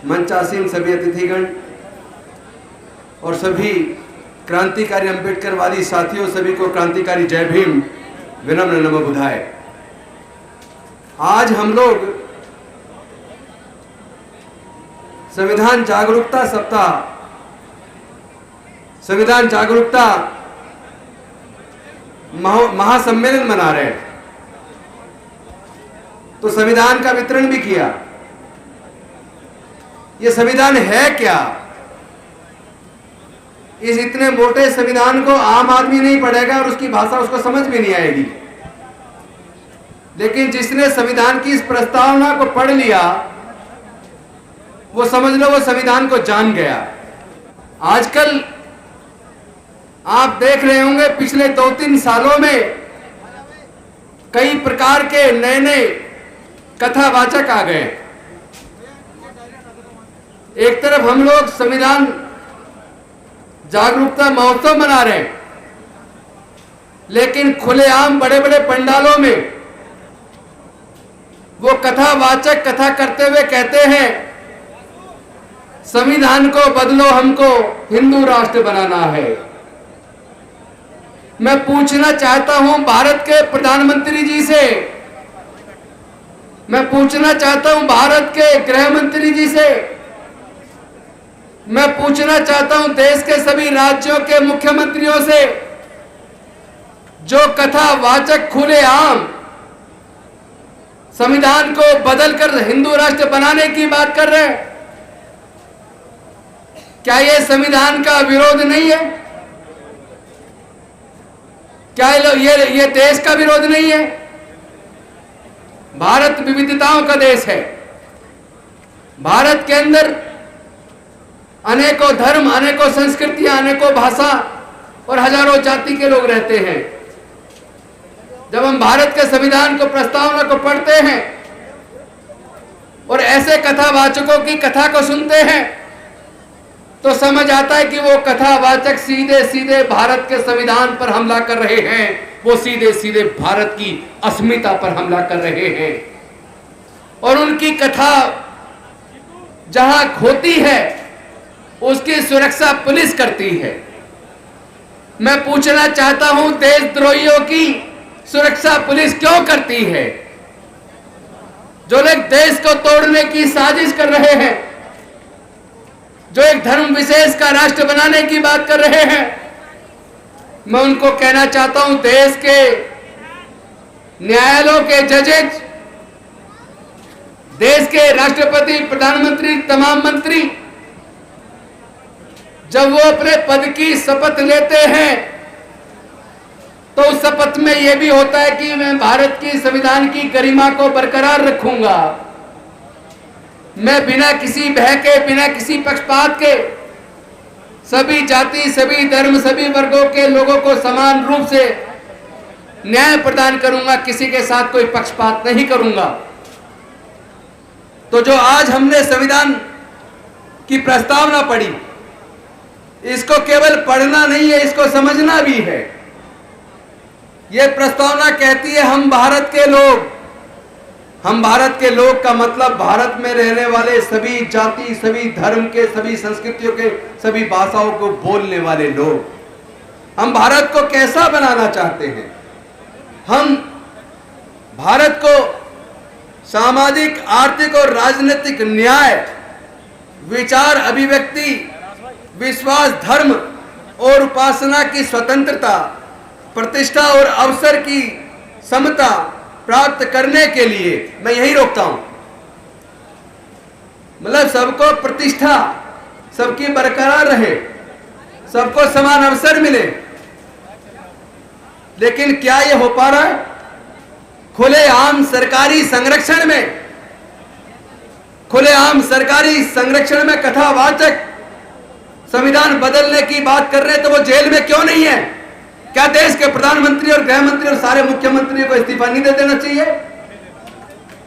मंचासीन सभी अतिथिगण और सभी क्रांतिकारी अम्बेडकरवादी साथियों, सभी को क्रांतिकारी जय भीम, विनम्र नमो बुधाय। आज हम लोग संविधान जागरूकता सप्ताह, संविधान जागरूकता महासम्मेलन मना रहे हैं। तो संविधान का वितरण भी किया। ये संविधान है क्या? इस इतने मोटे संविधान को आम आदमी नहीं पढ़ेगा और उसकी भाषा उसको समझ में नहीं आएगी, लेकिन जिसने संविधान की इस प्रस्तावना को पढ़ लिया वो समझ लो वो संविधान को जान गया। आजकल आप देख रहे होंगे पिछले 2-3 सालों में कई प्रकार के नए नए कथावाचक आ गए। एक तरफ हम लोग संविधान जागरूकता महोत्सव मना रहे हैं, लेकिन खुलेआम बड़े बड़े पंडालों में वो कथावाचक कथा करते हुए कहते हैं संविधान को बदलो, हमको हिंदू राष्ट्र बनाना है। मैं पूछना चाहता हूं भारत के प्रधानमंत्री जी से, मैं पूछना चाहता हूं भारत के गृह मंत्री जी से, मैं पूछना चाहता हूं देश के सभी राज्यों के मुख्यमंत्रियों से, जो कथावाचक खुलेआम संविधान को बदलकर हिंदू राष्ट्र बनाने की बात कर रहे हैं, क्या यह संविधान का विरोध नहीं है? क्या ये देश का विरोध नहीं है? भारत विविधताओं का देश है। भारत के अंदर अनेकों धर्म, अनेकों संस्कृतियां, अनेकों भाषा और हजारों जाति के लोग रहते हैं। जब हम भारत के संविधान को प्रस्तावना को पढ़ते हैं और ऐसे कथावाचकों की कथा को सुनते हैं तो समझ आता है कि वो कथावाचक सीधे सीधे भारत के संविधान पर हमला कर रहे हैं, वो सीधे सीधे भारत की अस्मिता पर हमला कर रहे हैं। और उनकी कथा जहां खोती है उसकी सुरक्षा पुलिस करती है। मैं पूछना चाहता हूं देशद्रोहियों की सुरक्षा पुलिस क्यों करती है? जो लोग देश को तोड़ने की साजिश कर रहे हैं, जो एक धर्म विशेष का राष्ट्र बनाने की बात कर रहे हैं, मैं उनको कहना चाहता हूं देश के न्यायालयों के जजेज, देश के राष्ट्रपति, प्रधानमंत्री, तमाम मंत्री जब वो अपने पद की शपथ लेते हैं तो उस शपथ में यह भी होता है कि मैं भारत की संविधान की गरिमा को बरकरार रखूंगा। मैं बिना किसी भय के, बिना किसी पक्षपात के सभी जाति, सभी धर्म, सभी वर्गों के लोगों को समान रूप से न्याय प्रदान करूंगा, किसी के साथ कोई पक्षपात नहीं करूंगा। तो जो आज हमने संविधान की प्रस्तावना पढ़ी, इसको केवल पढ़ना नहीं है, इसको समझना भी है। यह प्रस्तावना कहती है हम भारत के लोग, हम भारत के लोग का मतलब भारत में रहने वाले सभी जाति, सभी धर्म के, सभी संस्कृतियों के, सभी भाषाओं को बोलने वाले लोग। हम भारत को कैसा बनाना चाहते हैं? हम भारत को सामाजिक, आर्थिक और राजनीतिक न्याय, विचार अभिव्यक्ति, विश्वास, धर्म और उपासना की स्वतंत्रता, प्रतिष्ठा और अवसर की समता प्राप्त करने के लिए, मैं यही रोकता हूं, मतलब सबको प्रतिष्ठा, सबकी बरकरार रहे, सबको समान अवसर मिले। लेकिन क्या यह हो पा रहा है? खुलेआम सरकारी संरक्षण में, खुलेआम सरकारी संरक्षण में कथावाचक संविधान बदलने की बात कर रहे हैं तो वो जेल में क्यों नहीं है? क्या देश के प्रधानमंत्री और गृह मंत्री और सारे मुख्यमंत्रियों को इस्तीफा नहीं दे देना चाहिए?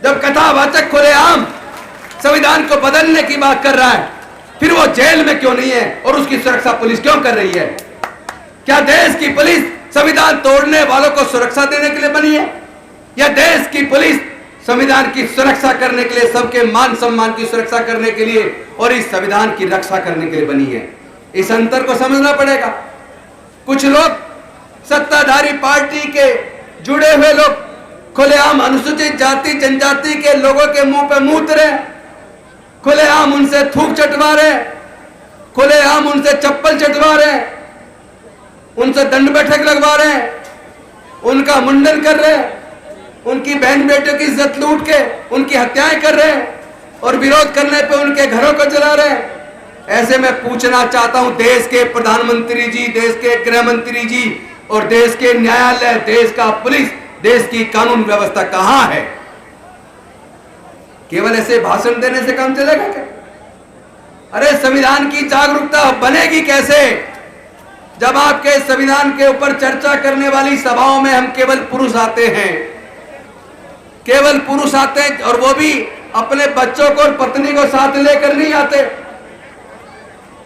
जब कथावाचक खुलेआम संविधान को बदलने की बात कर रहा है, फिर वो जेल में क्यों नहीं है और उसकी सुरक्षा पुलिस क्यों कर रही है? क्या देश की पुलिस संविधान तोड़ने वालों को सुरक्षा देने के लिए बनी है, या देश की पुलिस संविधान की सुरक्षा करने के लिए, सबके मान सम्मान की सुरक्षा करने के लिए और इस संविधान की रक्षा करने के लिए बनी है। इस अंतर को समझना पड़ेगा। कुछ लोग सत्ताधारी पार्टी के जुड़े हुए लोग खुलेआम अनुसूचित जाति जनजाति के लोगों के मुंह पे मूत रहे, खुलेआम उनसे थूक चटवा रहे, खुलेआम उनसे चप्पल चटवा रहे, उनसे दंड बैठक लगवा रहे, उनका मुंडन कर रहे, उनकी बहन बेटियों की इज्जत लूट के उनकी हत्याएं कर रहे और विरोध करने पे उनके घरों को जला रहे। ऐसे में पूछना चाहता हूं, देश के प्रधानमंत्री जी, देश के गृह मंत्री जी और देश के न्यायालय, देश का पुलिस, देश की कानून व्यवस्था कहां है? केवल ऐसे भाषण देने से काम चलेगा क्या? अरे संविधान की जागरूकता बनेगी कैसे जब आपके संविधान के ऊपर चर्चा करने वाली सभाओं में हम केवल पुरुष आते हैं, केवल पुरुष आते हैं और वो भी अपने बच्चों को और पत्नी को साथ लेकर नहीं आते।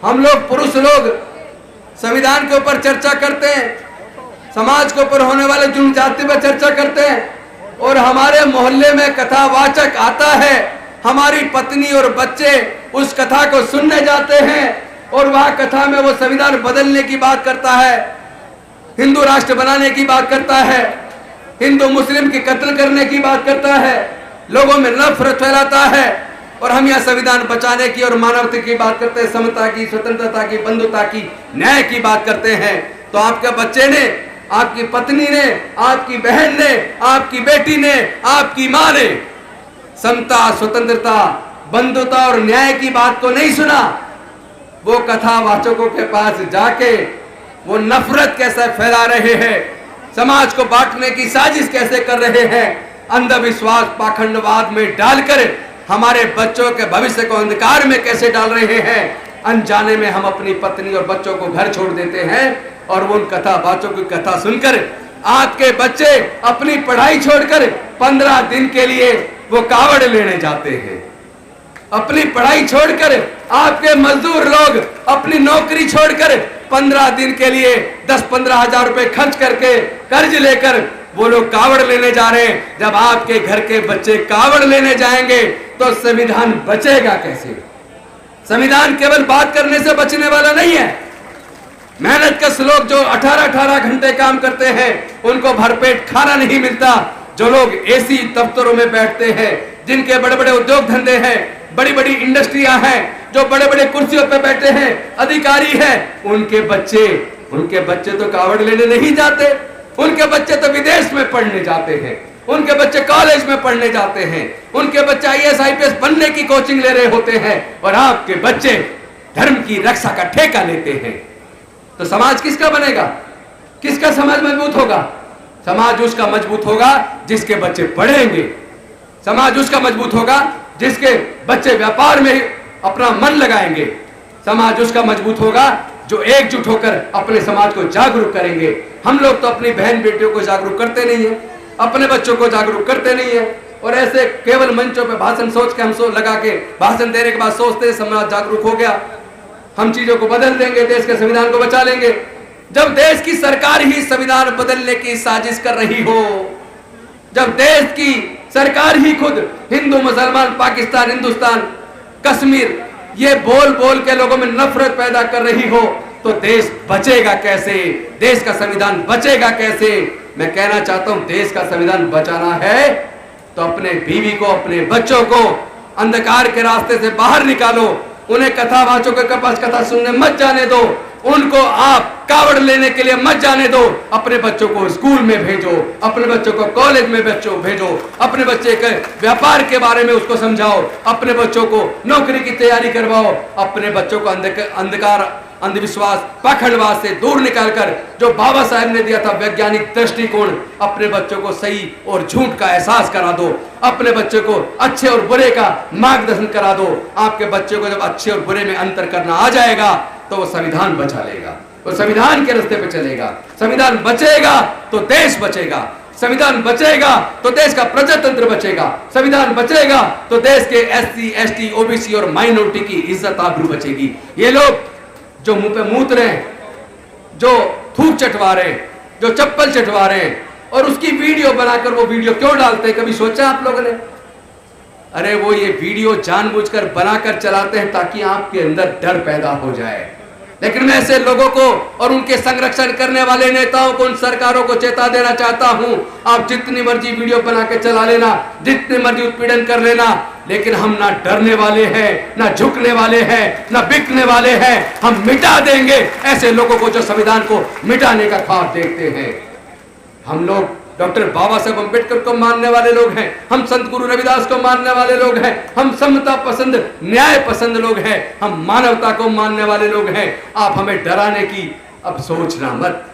हम लोग पुरुष लोग संविधान के ऊपर चर्चा करते हैं, समाज के ऊपर होने वाले जुर्म जाति पर चर्चा करते हैं और हमारे मोहल्ले में कथावाचक आता है, हमारी पत्नी और बच्चे उस कथा को सुनने जाते हैं और वह कथा में वो संविधान बदलने की बात करता है, हिंदू राष्ट्र बनाने की बात करता है, हिंदू मुस्लिम की कत्ल करने की बात करता है, लोगों में नफरत फैलाता है और हम यह संविधान बचाने की और मानवता की बात करते हैं, समता की, स्वतंत्रता की, बंधुता की, न्याय की बात करते हैं। तो आपके बच्चे ने, आपकी पत्नी ने, आपकी बहन ने, आपकी बेटी ने, आपकी मां ने समता, स्वतंत्रता, बंधुता और न्याय की बात को नहीं सुना। वो कथावाचकों के पास जाके वो नफरत कैसे फैला रहे हैं, समाज को बांटने की साजिश कैसे कर रहे हैं, अंधविश्वास पाखंडवाद में डालकर हमारे बच्चों के भविष्य को अंधकार में कैसे डाल रहे हैं। अनजाने में हम अपनी पत्नी और बच्चों को घर छोड़ देते हैं और वो उन कथावाचकों की कथा सुनकर आपके बच्चे अपनी पढ़ाई छोड़कर 15 दिन के लिए वो कावड़ लेने जाते हैं। अपनी पढ़ाई छोड़कर आपके मजदूर लोग अपनी नौकरी छोड़कर 15 दिन के लिए 10-15 हजार रुपए खर्च करके कर्ज लेकर वो लोग कावड़ लेने जा रहे हैं। जब आपके घर के बच्चे कावड़ लेने जाएंगे तो संविधान बचेगा कैसे? संविधान केवल बात करने से बचने वाला नहीं है। मेहनत कश लोग जो 18-18 घंटे काम करते हैं उनको भरपेट खाना नहीं मिलता। जो लोग एसी दफ्तरों में बैठते हैं, जिनके बड़े बड़े उद्योग धंधे हैं, बड़ी बड़ी इंडस्ट्रियां हैं, जो बड़े बड़े कुर्सियों पर बैठे हैं, अधिकारी हैं, उनके बच्चे तो कावड़ लेने नहीं जाते। उनके बच्चे तो विदेश में पढ़ने जाते हैं, उनके बच्चे कॉलेज में पढ़ने जाते हैं, उनके बच्चे IAS IPS बनने की कोचिंग ले रहे होते हैं और आपके बच्चे धर्म की रक्षा का ठेका लेते हैं। तो समाज किसका बनेगा? किसका समाज मजबूत होगा? समाज उसका मजबूत होगा जिसके बच्चे पढ़ेंगे। समाज उसका मजबूत होगा जिसके बच्चे व्यापार में अपना मन लगाएंगे। समाज उसका मजबूत होगा जो एकजुट होकर अपने समाज को जागरूक करेंगे। हम लोग तो अपनी बहन बेटियों को जागरूक करते नहीं है, अपने बच्चों को जागरूक करते नहीं है और ऐसे केवल मंचों पे भाषण सोच के हम लगा के भाषण देने के बाद सोचते हैं समाज जागरूक हो गया, हम चीजों को बदल देंगे, देश के संविधान को बचा लेंगे। जब देश की सरकार ही संविधान बदलने की साजिश कर रही हो, जब देश की सरकार ही खुद हिंदू मुसलमान, पाकिस्तान, हिंदुस्तान, कश्मीर ये बोल बोल के लोगों में नफरत पैदा कर रही हो, तो देश बचेगा कैसे? देश का संविधान बचेगा कैसे? मैं कहना चाहता हूं, देश का संविधान बचाना है तो अपने बीवी को, अपने बच्चों को अंधकार के रास्ते से बाहर निकालो। उन्हें कथावाचकों के पास कथा सुनने मत जाने दो, उनको आप कावड़ लेने के लिए मत जाने दो। अपने बच्चों को स्कूल में भेजो, अपने बच्चों को कॉलेज में भेजो, अपने बच्चे के व्यापार के बारे में उसको समझाओ, अपने बच्चों को नौकरी की तैयारी करवाओ, अपने बच्चों को अंधकार, अंधविश्वास, पाखंडवाद से दूर निकालकर जो बाबा साहब ने दिया था वैज्ञानिक दृष्टिकोण, अपने बच्चों को सही और झूठ का एहसास करा दो, अपने बच्चे को अच्छे और बुरे का मार्गदर्शन करा दो। आपके बच्चे को जब अच्छे और बुरे में अंतर करना आ जाएगा तो वो संविधान बचा लेगा, वो संविधान के रास्ते पे चलेगा। संविधान बचेगा तो देश बचेगा, संविधान बचेगा तो देश का प्रजातंत्र बचेगा, संविधान बचेगा तो देश के SC, ST, OBC और माइनॉरिटी की इज्जत आबरू बचेगी। ये लोग जो मुंह पे मूत रहे हैं, जो थूक चटवा रहे हैं, जो चप्पल चटवा रहे हैं और उसकी वीडियो बनाकर वो वीडियो क्यों डालते हैं, कभी सोचा आप लोगों ने? अरे वो ये वीडियो जानबूझकर बनाकर चलाते हैं ताकि आपके अंदर डर पैदा हो जाए। लेकिन मैं ऐसे लोगों को और उनके संरक्षण करने वाले नेताओं को, उन सरकारों को चेता देना चाहता हूं, आप जितनी मर्जी वीडियो बना के चला लेना, जितनी मर्जी उत्पीड़न कर लेना, लेकिन हम ना डरने वाले हैं, ना झुकने वाले हैं, ना बिकने वाले हैं। हम मिटा देंगे ऐसे लोगों को जो संविधान को मिटाने का ख्वाब देखते हैं। हम लोग डॉक्टर बाबा साहब अम्बेडकर को मानने वाले लोग हैं, हम संत गुरु रविदास को मानने वाले लोग हैं, हम समता पसंद, न्याय पसंद लोग हैं, हम मानवता को मानने वाले लोग हैं। आप हमें डराने की अब सोचना मत,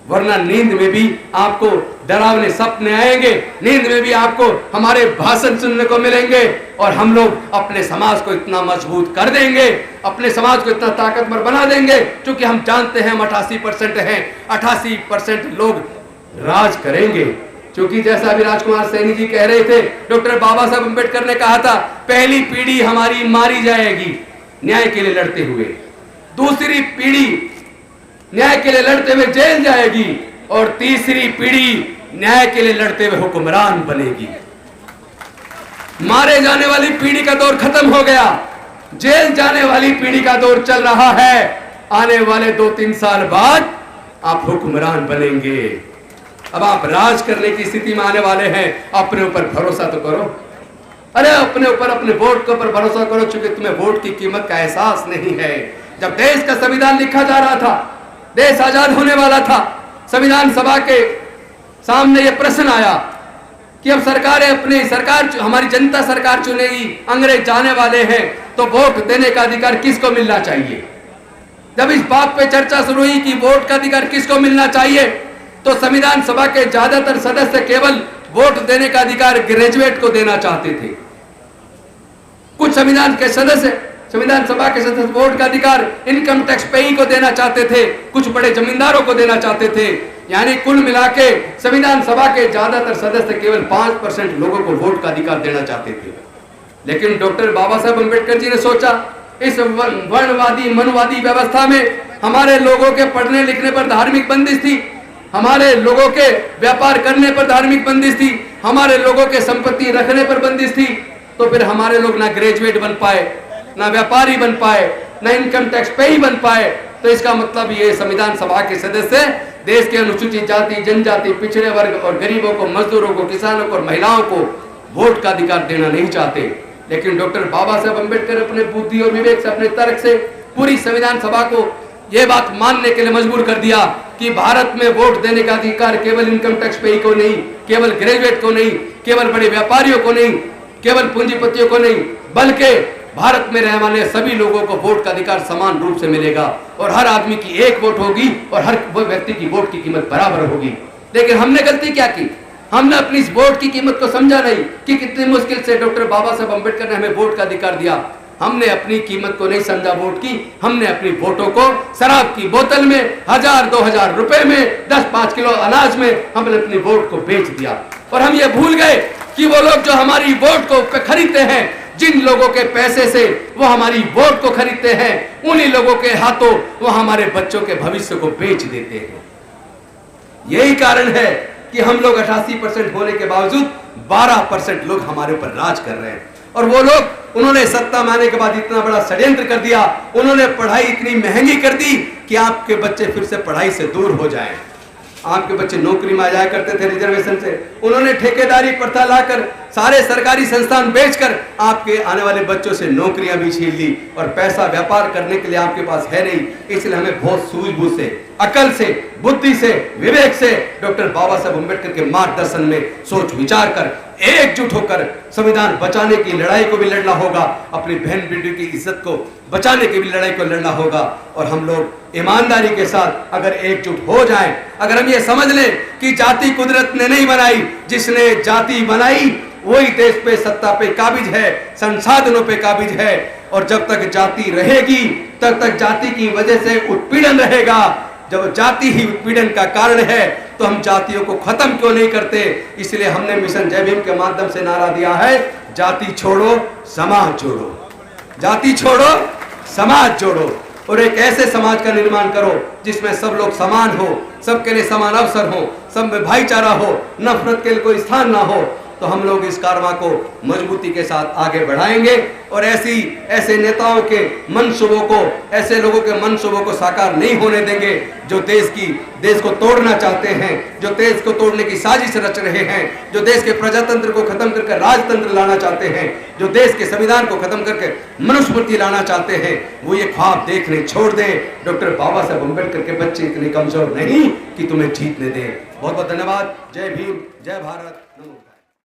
वरना नींद में भी आपको डरावने सपने आएंगे, नींद में भी आपको हमारे भाषण सुनने को मिलेंगे, और हम लोग अपने समाज को इतना मजबूत कर देंगे, अपने समाज को इतना ताकतवर बना देंगे, क्योंकि हम जानते हैं हम 88% हैं, 88% लोग राज करेंगे। क्योंकि जैसा अभी राजकुमार सैनी जी कह रहे थे, डॉक्टर बाबा साहब अम्बेडकर ने कहा था, पहली पीढ़ी हमारी मारी जाएगी न्याय के लिए लड़ते हुए, दूसरी पीढ़ी न्याय के लिए लड़ते हुए जेल जाएगी, और तीसरी पीढ़ी न्याय के लिए लड़ते हुए हुक्मरान बनेगी। मारे जाने वाली पीढ़ी का दौर खत्म हो गया, जेल जाने वाली पीढ़ी का दौर चल रहा है। आने वाले 2-3 साल बाद आप हुक्मरान बनेंगे। अब आप राज करने की स्थिति में आने वाले हैं। अपने ऊपर भरोसा तो करो, अरे अपने ऊपर, अपने वोट के ऊपर भरोसा करो, क्योंकि तुम्हें वोट की कीमत का एहसास नहीं है। जब देश का संविधान लिखा जा रहा था, देश आजाद होने वाला था, संविधान सभा के सामने यह प्रश्न आया कि अब सरकारें अपनी सरकार, हमारी जनता सरकार चुनेगी, अंग्रेज जाने वाले हैं, तो वोट देने का अधिकार किसको मिलना चाहिए। जब इस बात पे चर्चा शुरू हुई कि वोट का अधिकार किसको मिलना चाहिए, तो संविधान सभा के ज्यादातर सदस्य केवल वोट देने का अधिकार ग्रेजुएट को देना चाहते थे। कुछ संविधान सभा के सदस्य वोट का अधिकार इनकम टैक्स पेई को देना चाहते थे, कुछ बड़े जमींदारों को देना चाहते थे। यानी कुल मिला के संविधान सभा के ज्यादातर सदस्य केवल 5% लोगों को वोट का अधिकार देना चाहते थे। लेकिन डॉक्टर बाबा साहब अम्बेडकर जी ने सोचा, इस वर्णवादी मनवादी व्यवस्था में हमारे लोगों के पढ़ने लिखने पर धार्मिक बंदिश थी, हमारे लोगों के व्यापार करने पर धार्मिक बंदिश थी, हमारे लोगों के संपत्ति रखने पर बंदिश थी, तो फिर हमारे लोग ना ग्रेजुएट बन पाए, ना व्यापारी बन पाए, ना इनकम टैक्स पेई बन पाए। तो इसका मतलब ये संविधान सभा के सदस्य देश के अनुसूचित जाति, जनजाति, पिछड़े वर्ग और गरीबों को, मजदूरों को, किसानों को और महिलाओं को वोट का अधिकार देना नहीं चाहते। लेकिन डॉक्टर बाबा साहब अम्बेडकर अपने बुद्धि और विवेक से, अपने तर्क से पूरी संविधान सभा को यह बात मानने के लिए मजबूर कर दिया कि भारत में वोट देने का अधिकार केवल इनकम टैक्स पेई को नहीं, केवल ग्रेजुएट को नहीं, केवल बड़े व्यापारियों को नहीं, केवल पूंजीपतियों को नहीं, बल्कि भारत में रहने वाले सभी लोगों को वोट का अधिकार समान रूप से मिलेगा, और हर आदमी की एक वोट होगी और हर व्यक्ति की वोट की कीमत बराबर होगी। लेकिन हमने गलती क्या की, हमने अपनी इस वोट की कीमत को समझा नहीं कि कितनी मुश्किल से डॉक्टर बाबा साहब अम्बेडकर ने हमें वोट का अधिकार दिया। हमने अपनी कीमत को नहीं समझा वोट की, हमने अपनी वोटों को शराब की बोतल में 1000-2000 रुपए में 10-5 किलो अनाज में हमने अपनी वोट को बेच दिया। और हम ये भूल गए कि वो लोग जो हमारी वोट को खरीदते हैं, जिन लोगों के पैसे से वो हमारी वोट को खरीदते हैं, उन्हीं लोगों के हाथों वो हमारे बच्चों के भविष्य को बेच देते हैं। यही कारण है कि हम लोग 88% होने के बावजूद 12% लोग हमारे ऊपर राज कर रहे हैं। और वो लोग, उन्होंने सत्ता में आने के बाद इतना बड़ा षड्यंत्र कर दिया, उन्होंने पढ़ाई इतनी महंगी कर दी कि आपके बच्चे फिर से पढ़ाई से दूर हो जाएं। आपके बच्चे नौकरी में आ जाया करते थे रिजर्वेशन से, उन्होंने ठेकेदारी प्रथा लाकर सारे सरकारी संस्थान बेचकर आपके आने वाले बच्चों से नौकरियां भी छीन ली, और पैसा व्यापार करने के लिए आपके पास है नहीं। इसलिए हमें बहुत सूझबूझ से, अकल से, बुद्धि से, विवेक से डॉक्टर बाबा साहब अम्बेडकर के मार्गदर्शन में सोच विचार कर एकजुट होकर संविधान बचाने की लड़ाई को भी लड़ना होगा, अपनी बहन बेटी की इज्जत को बचाने की भी लड़ाई को लड़ना होगा। और हम लोग ईमानदारी के साथ अगर एकजुट हो जाएं, अगर हम ये समझ लें कि जाति कुदरत ने नहीं बनाई, जिसने जाति बनाई वही देश पे सत्ता पे काबिज है, संसाधनों पे काबिज है, और जब तक जाति रहेगी तब तक जाति की वजह से उत्पीड़न रहेगा। जब जाति ही उत्पीड़न का कारण है तो हम जातियों को खत्म क्यों नहीं करते। इसलिए हमने मिशन जय भीम के माध्यम से नारा दिया है, जाति छोड़ो समाज जोड़ो, जाति छोड़ो समाज जोड़ो, और एक ऐसे समाज का निर्माण करो जिसमें सब लोग समान हो, सबके लिए समान अवसर हो, सब में भाईचारा हो, नफरत के लिए कोई स्थान ना हो। तो हम लोग इस कारवां को मजबूती के साथ आगे बढ़ाएंगे और ऐसे नेताओं के मनसूबों को, ऐसे लोगों के मनसूबों को साकार नहीं होने देंगे जो देश को तोड़ना चाहते हैं, जो देश को तोड़ने की साजिश रच रहे हैं, जो देश के प्रजातंत्र को खत्म करके राजतंत्र लाना चाहते हैं, जो देश के संविधान को खत्म करके मनुस्मृति लाना चाहते हैं, वो ये ख्वाब देखने छोड़ दें। डॉक्टर बाबा साहब अम्बेडकर के बच्चे इतने कमजोर नहीं कि तुम्हें जीतने दें। बहुत बहुत धन्यवाद। जय भीम, जय भारत। नमो।